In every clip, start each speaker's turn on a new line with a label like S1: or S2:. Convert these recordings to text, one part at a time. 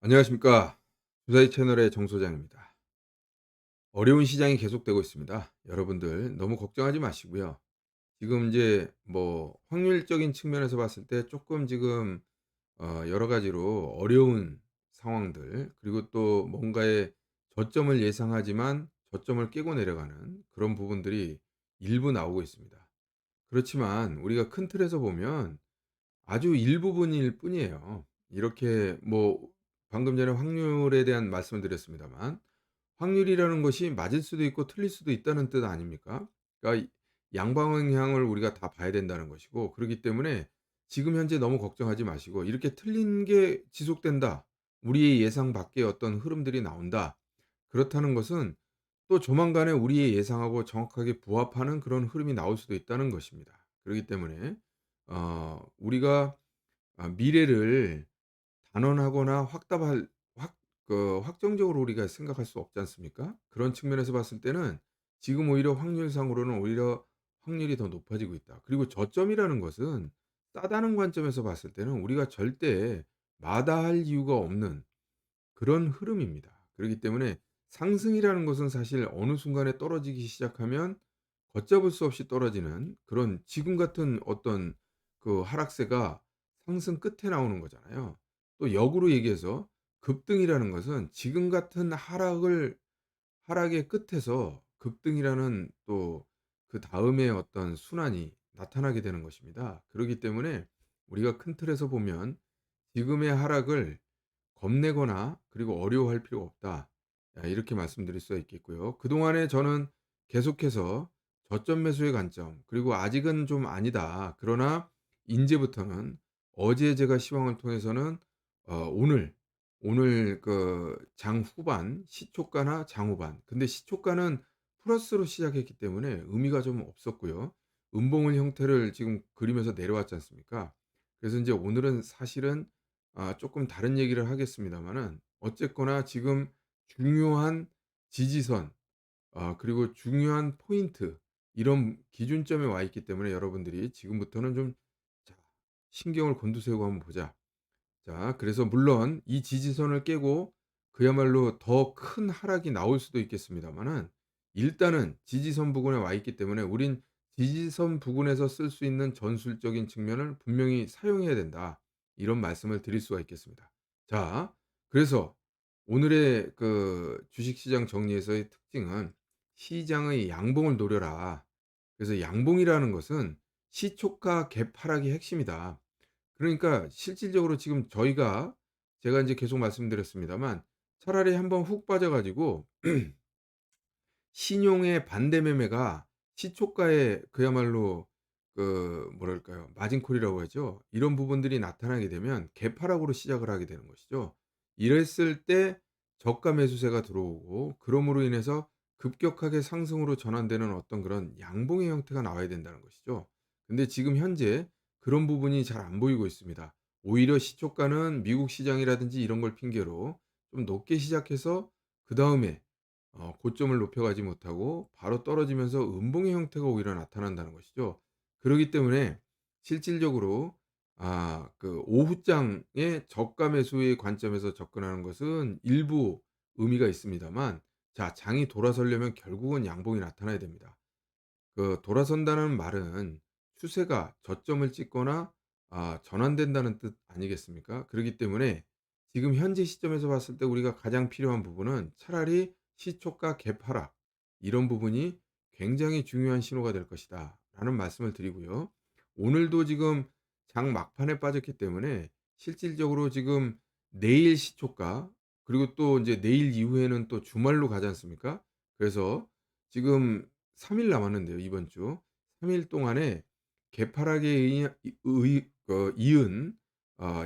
S1: 안녕하십니까. 주사위 채널의 정 소장입니다. 어려운 시장이 계속되고 있습니다. 여러분들 너무 걱정하지 마시고요. 지금 이제 뭐 확률적인 측면에서 봤을 때 조금 지금 여러 가지로 어려운 상황들, 그리고 또 뭔가의 저점을 예상하지만 저점을 깨고 내려가는 그런 부분들이 일부 나오고 있습니다. 그렇지만 우리가 큰 틀에서 보면 아주 일부분일 뿐이에요. 이렇게 뭐 방금 전에 확률에 대한 말씀을 드렸습니다만, 확률이라는 것이 맞을 수도 있고 틀릴 수도 있다는 뜻 아닙니까? 그러니까 양방향을 우리가 다 봐야 된다는 것이고, 그렇기 때문에 지금 현재 너무 걱정하지 마시고, 이렇게 틀린 게 지속된다, 우리의 예상 밖의 어떤 흐름들이 나온다, 그렇다는 것은 또 조만간에 우리의 예상하고 정확하게 부합하는 그런 흐름이 나올 수도 있다는 것입니다. 그렇기 때문에 우리가 미래를 단언하거나 확답할 확 확정적으로 우리가 생각할 수 없지 않습니까? 그런 측면에서 봤을 때는 지금 오히려 확률상으로는 오히려 확률이 더 높아지고 있다. 그리고 저점이라는 것은 싸다는 관점에서 봤을 때는 우리가 절대 마다할 이유가 없는 그런 흐름입니다. 그렇기 때문에 상승이라는 것은 사실 어느 순간에 떨어지기 시작하면 걷잡을 수 없이 떨어지는 그런 지금 같은 어떤 그 하락세가 상승 끝에 나오는 거잖아요. 또 역으로 얘기해서 급등이라는 것은 지금 같은 하락의 끝에서 급등이라는 또 그다음에 어떤 순환이 나타나게 되는 것입니다. 그렇기 때문에 우리가 큰 틀에서 보면 지금의 하락을 겁내거나 그리고 어려워할 필요가 없다. 이렇게 말씀드릴 수가 있겠고요. 그동안에 저는 계속해서 저점 매수의 관점, 그리고 아직은 좀 아니다, 그러나 인제부터는, 어제 제가 시황을 통해서는 오늘 그 장후반 시초가나 장후반, 근데 시초가는 플러스로 시작했기 때문에 의미가 좀 없었고요. 음봉을 형태를 지금 그리면서 내려왔지 않습니까? 그래서 인제 오늘은 사실은 쪼끔 다른 얘기를 하겠습니다마는, 어쨌거나 지금 중요한 지지선, 그리고 중요한 포인트, 이런 기준점에 와 있기 때문에 여러분들이 지금부터는 좀, 자, 신경을 곤두세우고 한번 보자. 자, 그래서 물론 이 지지선을 깨고 그야말로 더 큰 하락이 나올 수도 있겠습니다마는, 일단은 지지선 부근에 와 있기 때문에 우린 지지선 부근에서 쓸 수 있는 전술적인 측면을 분명히 사용해야 된다, 이런 말씀을 드릴 수가 있겠습니다. 자, 그래서 오늘의 그 주식시장 정리에서의 특징은 시장의 양봉을 노려라. 그래서 양봉이라는 것은 시초가 갭 하락이 핵심이다. 그러니까 실질적으로 지금 제가 이제 계속 말씀드렸습니다만, 차라리 한번 훅 빠져 가지고 신용의 반대 매매가 시초가에 그야말로 그 뭐랄까요? 마진콜이라고 하죠. 이런 부분들이 나타나게 되면 개파락으로 시작을 하게 되는 것이죠. 이랬을 때 저가 매수세가 들어오고, 그럼으로 인해서 급격하게 상승으로 전환되는 어떤 그런 양봉의 형태가 나와야 된다는 것이죠. 근데 지금 현재 그런 부분이 잘 안 보이고 있습니다. 오히려 시초가는 미국 시장이라든지 이런 걸 핑계로 좀 높게 시작해서 그다음에 고점을 높여가지 못하고 바로 떨어지면서 음봉의 형태가 오히려 나타난다는 것이죠. 그러기 때문에 실질적으로 그 오후장의 저가 매수의 관점에서 접근하는 것은 일부 의미가 있습니다만, 자, 장이 돌아서려면 결국은 양봉이 나타나야 됩니다. 그 돌아선다는 말은 추세가 저점을 찍거나 전환된다는 뜻 아니겠습니까? 그렇기 때문에 지금 현재 시점에서 봤을 때 우리가 가장 필요한 부분은 차라리 시초가 갭 하락, 이런 부분이 굉장히 중요한 신호가 될 것이다, 라는 말씀을 드리고요. 오늘도 지금 장 막판에 빠졌기 때문에 실질적으로 지금 내일 시초가, 그리고 또 이제 내일 이후에는 또 주말로 가지 않습니까? 그래서 지금 3일 남았는데요, 이번 주. 3일 동안에 개파락에 이은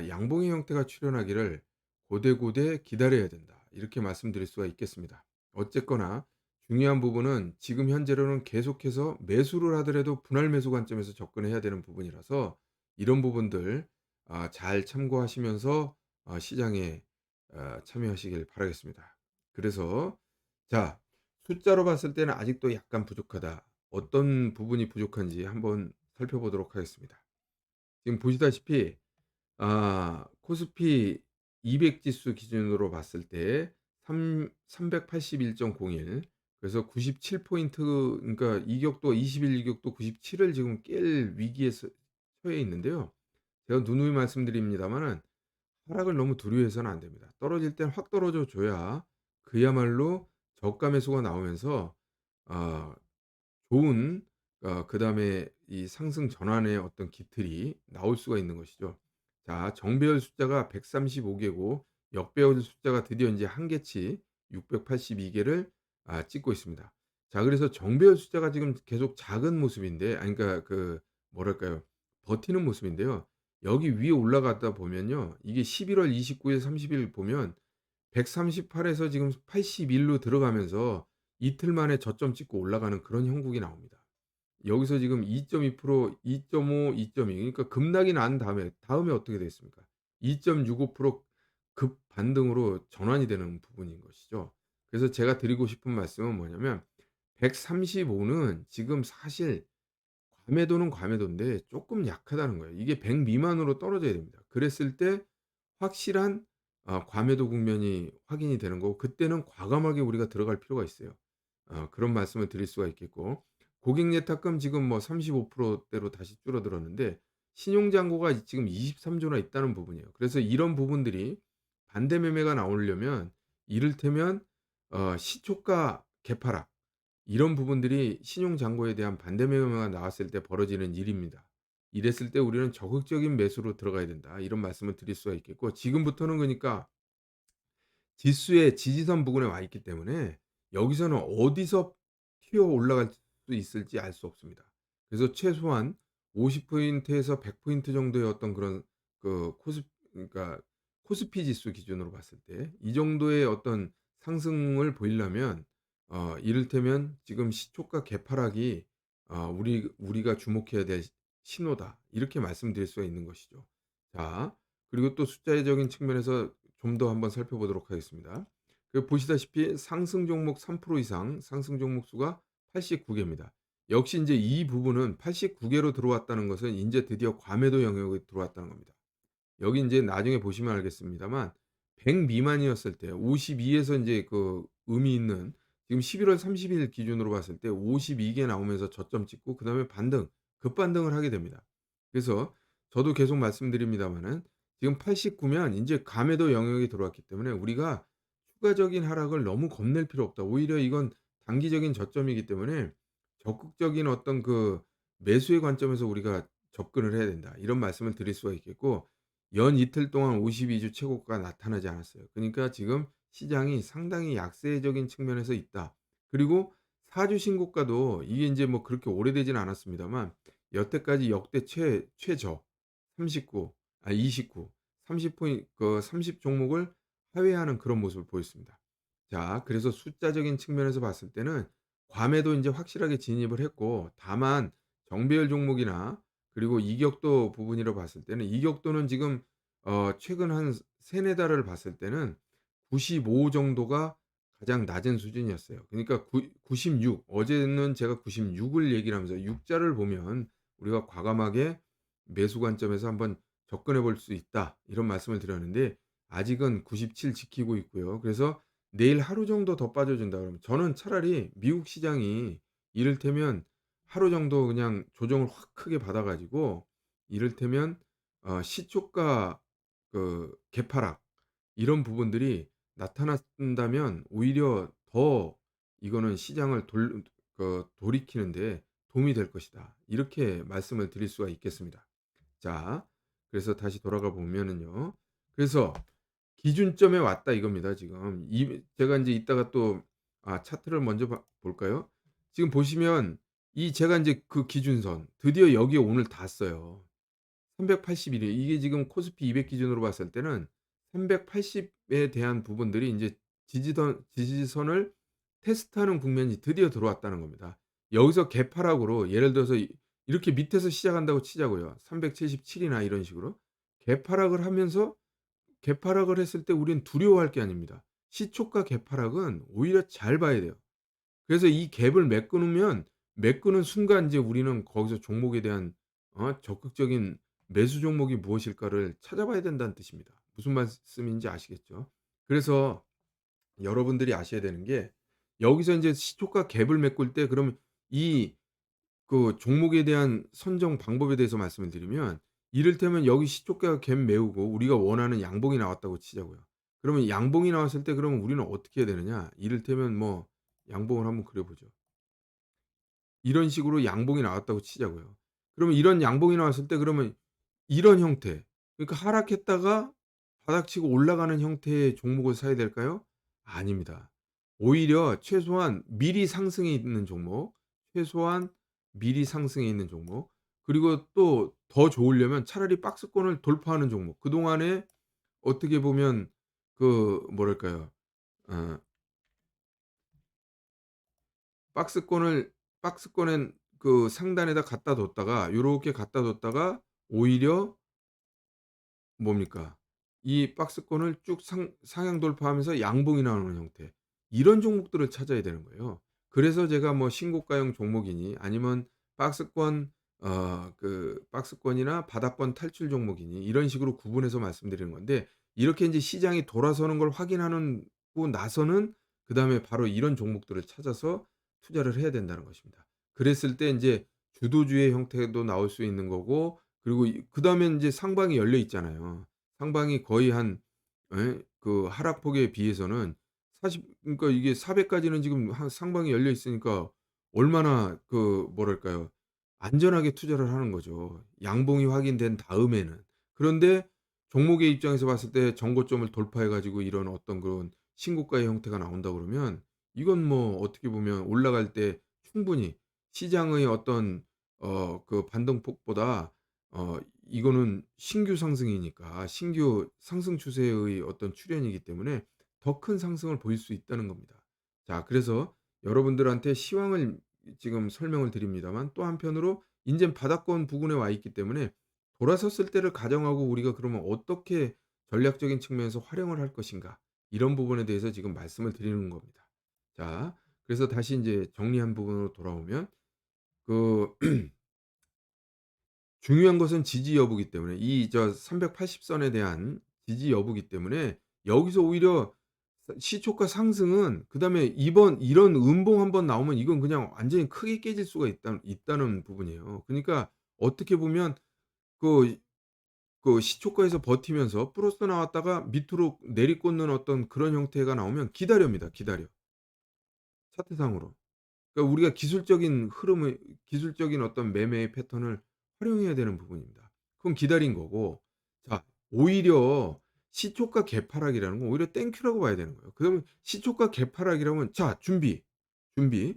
S1: 양봉의 형태가 출현하기를 고대고대 기다려야 된다, 이렇게 말씀드릴 수가 있겠습니다. 어쨌거나 중요한 부분은 지금 현재로는 계속해서 매수를 하더라도 분할 매수 관점에서 접근해야 되는 부분이라서, 이런 부분들 잘 참고하시면서 시장에 참여하시길 바라겠습니다. 그래서 자, 숫자로 봤을 때는 아직도 약간 부족하다. 어떤 부분이 부족한지 한번 살펴보도록 하겠습니다. 지금 보시다시피 코스피 200 지수 기준으로 봤을 때 381.01, 그래서 97 포인트, 그러니까 이격도 21 이격도 97을 지금 깰 위기에 처해 있는데요. 제가 누누이 말씀드립니다마는 하락을 너무 두려워해서는 안 됩니다. 떨어질 땐 확 떨어져 줘야 그야말로 저가 매수가 나오면서 아 좋은, 그다음에 이 상승 전환의 어떤 깃틀이 나올 수가 있는 것이죠. 자, 정배열 숫자가 135 개고 역배열 숫자가 드디어 인제 한 개치 682 개를 찍고 있습니다. 자, 그래서 정배열 숫자가 지금 계속 작은 모습인데, 그러니까 그 뭐랄까요? 버티는 모습인데요. 여기 위에 올라가다 보면요. 이게 11월 29일 30일 보면 138 에서 지금 81로 들어가면서 이틀 만에 저점 찍고 올라가는 그런 형국이 나옵니다. 여기서 지금 2.2%, 2.5, 2.2, 그러니까 급락이 난 다음에 어떻게 됐습니까? 2.65% 급 반등으로 전환이 되는 부분인 것이죠. 그래서 제가 드리고 싶은 말씀은 뭐냐면 135는 지금 사실 과매도는 과매도인데 쪼끔 약하다는 거예요. 이게 100 미만으로 떨어져야 됩니다. 그랬을 때 확실한 과매도 국면이 확인이 되는 거고, 그때는 과감하게 우리가 들어갈 필요가 있어요. 그런 말씀을 드릴 수가 있겠고, 고객 예탁금 지금 뭐 35% 대로 다시 줄어들었는데 신용 잔고가 지금 23 조나 있다는 부분이에요. 그래서 이런 부분들이 반대 매매가 나오려면 이를테면 시초가 개파락, 이런 부분들이 신용 잔고에 대한 반대 매매가 나왔을 때 벌어지는 일입니다. 이랬을 때 우리는 적극적인 매수로 들어가야 된다, 이런 말씀을 드릴 수가 있겠고, 지금부터는 그러니까 지수의 지지선 부근에 와 있기 때문에 여기서는 어디서 튀어 올라갈 수 있을지 알 수 없습니다. 그래서 최소한 50 포인트에서 100 포인트 정도의 어떤 그런 그러니까 코스피 지수 기준으로 봤을 때 이 정도의 어떤 상승을 보이려면 이를테면 지금 시초가 개파락이 우리가 주목해야 될 신호다, 이렇게 말씀드릴 수가 있는 것이죠. 자, 그리고 또 숫자적인 측면에서 좀 더 한번 살펴보도록 하겠습니다. 보시다시피 상승 종목 3% 이상 상승 종목 수가 89 개입니다. 역시 인제 이 부분은 89 개로 들어왔다는 것은 인제 드디어 과매도 영역에 들어왔다는 겁니다. 여기 인제 나중에 보시면 알겠습니다만 100 미만이었을 때 52 에서 인제 의미 있는, 지금 11월 30일 기준으로 봤을 때 52개 나오면서 저점 찍고 그다음에 반등, 급반등을 하게 됩니다. 그래서 저도 계속 말씀드립니다마는 지금 89면 인제 감에도 영역이 들어왔기 때문에 우리가 추가적인 하락을 너무 겁낼 필요 없다. 오히려 이건 단기적인 저점이기 때문에 적극적인 어떤 매수의 관점에서 우리가 접근을 해야 된다, 이런 말씀을 드릴 수가 있겠고, 연 이틀 동안 52주 최고가가 나타나지 않았어요. 그러니까 지금 시장이 상당히 약세적인 측면에서 있다. 그리고 4주 신고가도 이게 인제 뭐 그렇게 오래되지는 않았습니다만 여태까지 역대 최저 39, 29, 30 30 종목을 하회하는 그런 모습을 보였습니다. 자, 그래서 숫자적인 측면에서 봤을 때는 괌에도 인제 확실하게 진입을 했고, 다만 정배열 종목이나 그리고 이격도 부분으로 봤을 때는 이격도는 지금 최근 한 3-4 달을 봤을 때는 95 정도가 가장 낮은 수준이었어요. 그러니까 96, 어제는 제가 96을 얘기를 하면서 6 자를 보면 우리가 과감하게 매수 관점에서 한번 접근해 볼 수 있다, 이런 말씀을 드렸는데 아직은 97 지키고 있고요. 그래서 내일 하루 정도 더 빠져준다 그러면 저는 차라리 미국 시장이 이를테면 하루 정도 그냥 조정을 확 크게 받아 가지고 이를테면 시초가 개파락, 이런 부분들이 나타난다면 오히려 더 이거는 시장을 돌이키는 데 도움이 될 것이다, 이렇게 말씀을 드릴 수가 있겠습니다. 자, 그래서 다시 돌아가 보면은요. 그래서 기준점에 왔다 이겁니다 지금. 제가 인제 이따가 또 차트를 먼저 볼까요? 지금 보시면 이 제가 인제 그 기준선 드디어 여기에 오늘 닿았어요. 381 이에요. 이게 지금 코스피 200 기준으로 봤을 때는 380에 대한 부분들이 인제 지지선을 테스트하는 국면이 드디어 들어왔다는 겁니다. 여기서 개파락으로 예를 들어서 이렇게 밑에서 시작한다고 치자고요. 377 이나 이런 식으로. 개파락을 하면서 개파락을 했을 때 우리는 두려워할 게 아닙니다. 시초가 개파락은 오히려 잘 봐야 돼요. 그래서 이 갭을 메꾸는 순간 인제 우리는 거기서 종목에 대한 적극적인 매수 종목이 무엇일까를 찾아봐야 된다는 뜻입니다. 무슨 말씀인지 아시겠죠? 그래서 여러분들이 아셔야 되는 게 여기서 인제 시초가 갭을 메꿀 때 그러면 이 종목에 대한 선정 방법에 대해서 말씀을 드리면 이를테면 여기 시초가 갭 메우고 우리가 원하는 양봉이 나왔다고 치자고요. 그러면 양봉이 나왔을 때 그러면 우리는 어떻게 해야 되느냐? 이를테면 뭐 양봉을 한번 그려 보죠. 이런 식으로 양봉이 나왔다고 치자고요. 그러면 이런 양봉이 나왔을 때 그러면 이런 형태, 그러니까 하락했다가 바닥치고 올라가는 형태의 종목을 사야 될까요? 아닙니다. 오히려 최소한 미리 상승해 있는 종목, 최소한 미리 상승해 있는 종목, 그리고 또 더 좋으려면 차라리 박스권을 돌파하는 종목. 그동안에 어떻게 보면 뭐랄까요? 어 박스권을 박스권엔 상단에다 갖다 뒀다가 요렇게 갖다 뒀다가 오히려 뭡니까? 이 박스권을 쭉 상향 돌파하면서 양봉이 나오는 형태. 이런 종목들을 찾아야 되는 거예요. 그래서 제가 뭐 신고가형 종목이니 아니면 박스권 박스권이나 바닥권 탈출 종목이니 이런 식으로 구분해서 말씀드리는 건데 이렇게 인제 시장이 돌아서는 걸 확인하는 고 나서는 그다음에 바로 이런 종목들을 찾아서 투자를 해야 된다는 것입니다. 그랬을 때 인제 주도주의 형태도 나올 수 있는 거고 그리고 그다음에 인제 상방이 열려 있잖아요. 상방이 거의 한 하락폭에 비해서는 사십 그러니까 이게 400 까지는 지금 한 상방이 열려 있으니까 얼마나 뭐랄까요. 안전하게 투자를 하는 거죠, 양봉이 확인된 다음에는. 그런데 종목의 입장에서 봤을 때 정고점을 돌파해 가지고 이런 어떤 그런 신고가의 형태가 나온다 그러면 이건 뭐 어떻게 보면 올라갈 때 충분히 시장의 어떤 반등폭보다 이거는 신규 상승이니까 신규 상승 추세의 어떤 출현이기 때문에 더 큰 상승을 보일 수 있다는 겁니다. 자, 그래서 여러분들한테 시황을 지금 설명을 드립니다만 또 한편으로 인제는 바닥권 부근에 와 있기 때문에 돌아섰을 때를 가정하고 우리가 그러면 어떻게 전략적인 측면에서 활용을 할 것인가 이런 부분에 대해서 지금 말씀을 드리는 겁니다. 자, 그래서 다시 인제 정리한 부분으로 돌아오면 그 중요한 것은 지지 여부이기 때문에 이 380 선에 대한 지지 여부이기 때문에 여기서 오히려 시초가 상승은 그다음에 이번 이런 음봉 한번 나오면 이건 그냥 완전히 크게 깨질 수가 있다는 부분이에요. 그러니까 어떻게 보면 그 시초가에서 버티면서 플러스 나왔다가 밑으로 내리꽂는 어떤 그런 형태가 나오면 기다립니다, 기다려. 차트상으로. 그러니까 우리가 기술적인 흐름을 기술적인 어떤 매매의 패턴을 활용해야 되는 부분입니다. 그건 기다린 거고 자, 오히려 시초가 개파락이라는 건 오히려 땡큐라고 봐야 되는 거예요. 그러면 시초가 개파락이라면 자, 준비, 준비.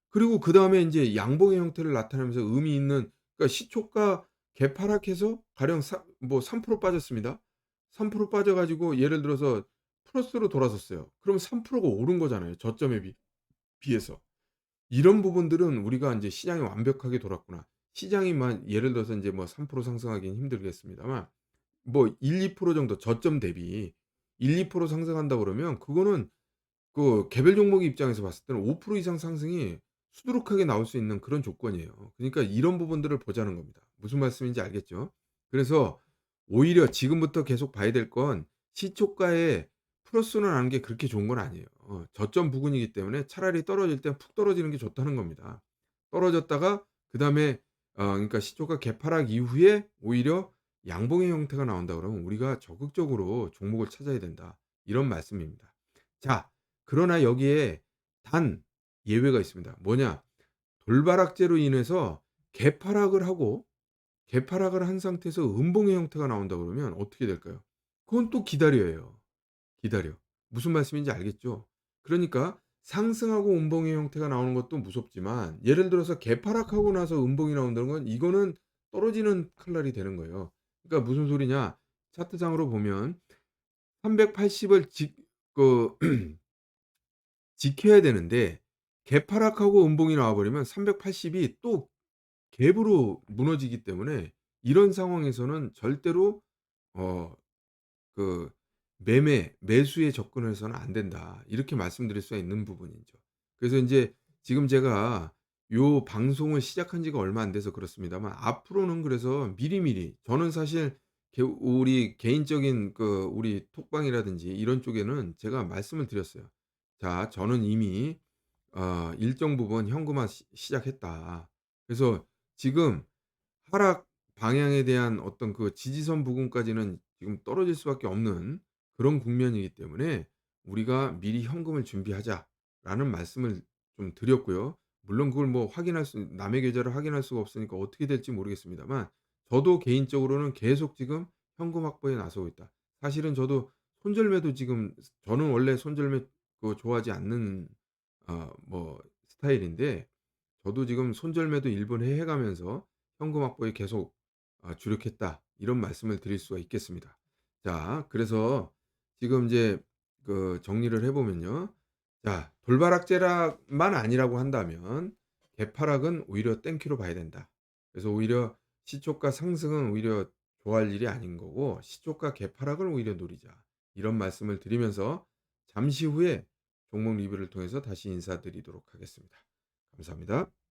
S1: 그리고 그다음에 인제 양봉의 형태를 나타내면서 의미 있는 그러니까 시초가 개파락해서 가령 3% 빠졌습니다. 3% 빠져 가지고 예를 들어서 플러스로 돌아섰어요. 그럼 3%가 오른 거잖아요, 저점에 비해서. 이런 부분들은 우리가 인제 '시장이 완벽하게 돌았구나.' 시장이 예를 들어서 인제 뭐 3% 상승하기는 힘들겠습니다만 뭐 1-2% 정도 저점 대비 1-2% 상승한다 그러면 그거는 개별 종목 입장에서 봤을 때는 5% 이상 상승이 수두룩하게 나올 수 있는 그런 조건이에요. 그러니까 이런 부분들을 보자는 겁니다. 무슨 말씀인지 알겠죠? 그래서 오히려 지금부터 계속 봐야 될 건 시초가에 플러스로 나는 게 그렇게 좋은 건 아니에요. 저점 부근이기 때문에 차라리 떨어질 땐 푹 떨어지는 게 좋다는 겁니다. 떨어졌다가 그다음에 그러니까 시초가 개파락 이후에 오히려 양봉의 형태가 나온다 그러면 우리가 적극적으로 종목을 찾아야 된다. 이런 말씀입니다. 자, 그러나 여기에 단 예외가 있습니다. 뭐냐? 돌바락제로 인해서 개파락을 하고 개파락을 한 상태에서 음봉의 형태가 나온다 그러면 어떻게 될까요? 그건 또 기다려야 해요. 기다려. 무슨 말씀인지 알겠죠? 그러니까 상승하고 음봉의 형태가 나오는 것도 무섭지만 예를 들어서 개파락하고 나서 음봉이 나온다는 건 이거는 떨어지는 칼날이 되는 거예요. 그러니까 무슨 소리냐? 차트상으로 보면 380을 그 지켜야 되는데 개파락하고 음봉이 나와 버리면 380이 또 갭으로 무너지기 때문에 이런 상황에서는 절대로 어 그 매수에 접근해서는 안 된다. 이렇게 말씀드릴 수가 있는 부분이죠. 그래서 인제 지금 제가 요 방송을 시작한 지가 얼마 안 돼서 그렇습니다만 앞으로는 그래서 미리미리 저는 사실 우리 개인적인 우리 톡방이라든지 이런 쪽에는 제가 말씀을 드렸어요. "자, 저는 이미 일정 부분 현금화 시작했다. 그래서 지금 하락 방향에 대한 어떤 지지선 부근까지는 지금 떨어질 수밖에 없는 그런 국면이기 때문에 우리가 미리 현금을 준비하자."라는 말씀을 좀 드렸고요. 물론 그걸 뭐 확인할 수 남의 계좌를 확인할 수가 없으니까 어떻게 될지 모르겠습니다만, 저도 개인적으로는 계속 지금 현금 확보에 나서고 있다. 사실은 저도 손절매도 지금, 저는 원래 손절매 좋아하지 않는 스타일인데, 저도 지금 손절매도 일본 해 가면서 현금 확보에 계속 주력했다, 이런 말씀을 드릴 수가 있겠습니다. 자, 그래서 지금 이제 정리를 해 보면요. 자, 돌바락제락만 아니라고 한다면 개파락은 오히려 땡큐로 봐야 된다. 그래서 오히려 시초가 상승은 오히려 좋아할 일이 아닌 거고, 시초가 개파락을 오히려 노리자, 이런 말씀을 드리면서 잠시 후에 종목 리뷰를 통해서 다시 인사드리도록 하겠습니다. 감사합니다.